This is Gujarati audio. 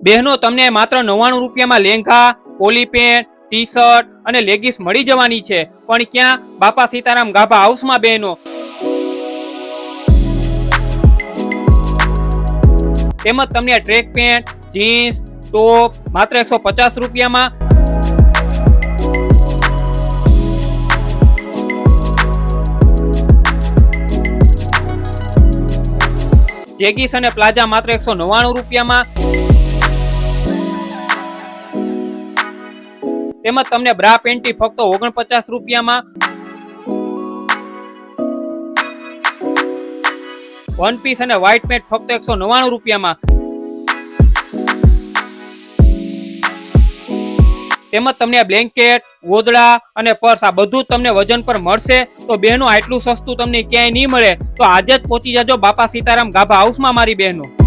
બહેનો તમને માત્ર 99 રૂપિયામાં lehenga, poly pant, T shirt અને લેગીસ મળી જવાની છે, પણ ક્યાં? બાપા સીતારામ ગાભા હાઉસમાં બહેનો। તેમજ તમને ટ્રેક પેન્ટ, જીન્સ, ટોપ માત્ર 150 રૂપિયામાં, જેગીસ અને પ્લાઝા માત્ર 199 રૂપિયામાં, તેમજ તમને બ્રા પેન્ટી ફક્ત 49 રૂપિયામાં, વન પીસ અને વ્હાઇટ પેન્ટ ફક્ત 199 રૂપિયામાં, તેમજ તમને બ્લેન્કેટ, ગોદડા અને પર્સ આ બધું તમને વજન પર મળશે। તો બહેનો આટલું સસ્તું તમને ક્યાંય નહીં મળે, તો આજે જ પહોંચી જાજો બાપા સીતારામ ગાભા હાઉસમાં મારી બહેનો।